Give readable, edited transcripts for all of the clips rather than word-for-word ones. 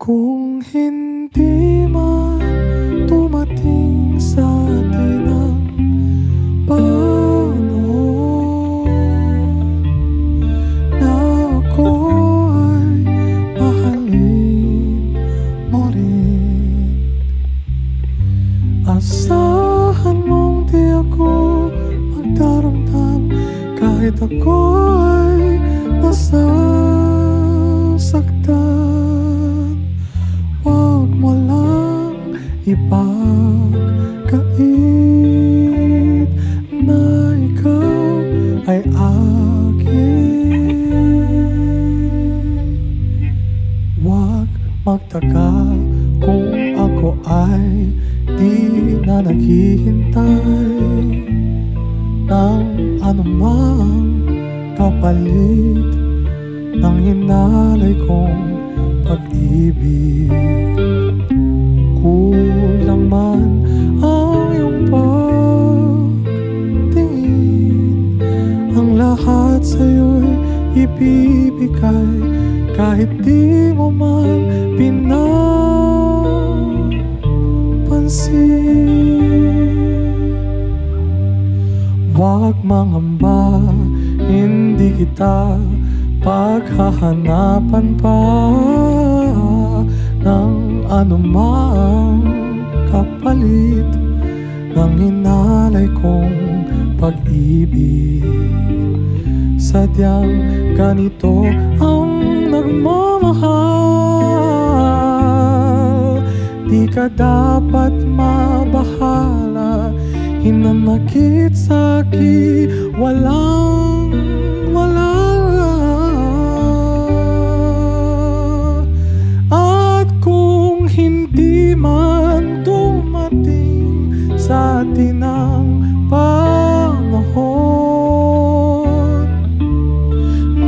Kung hindi man dumating sa atin ang panahon na ako ay mahalin mo rin, asahan mong di ako magdaramdam kahit ako ay nasasaktan. Huwag mo lang ipagkait na ikaw ay akin. Huwag magtaka kung ako ay di na naghihintay ng anumang kapalit ng hinalay kong pag-ibig. Kulang man ang iyong pagtingin, ang lahat sa'yo'y ibibigay kahit di mo man pinapansin. Huwag mangamba, hindi kita paghahanapan pa ng anumang kapalit ng hinalay kong pag-ibig. Sadyang ganito ang nagmamahal, di ka dapat mabahala, hinanakit sa'kin walang wala. At kung hindi man dumating sa atin ang panahon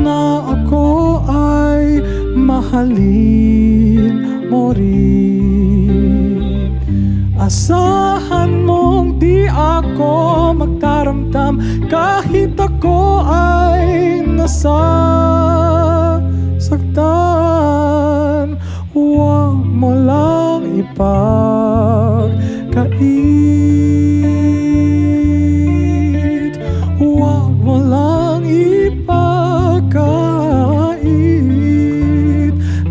na ako ay mahalin mo rin, asahan mong di ako magdaramdam kahit ako ay nasasaktan. Huwag mo lang ipagkait, huwag mo lang ipagkait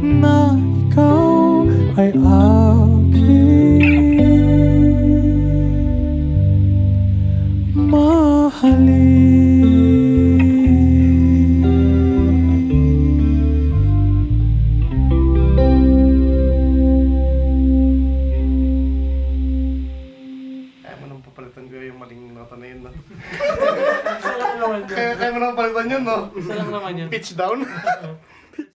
na ikaw ay akin mahalin. Kaya mo nang papalitan ko yung maling nota na yun, no? Isa lang naman yun. Kaya mo nang papalitan yun, no? Isa lang naman yun. Pitch down.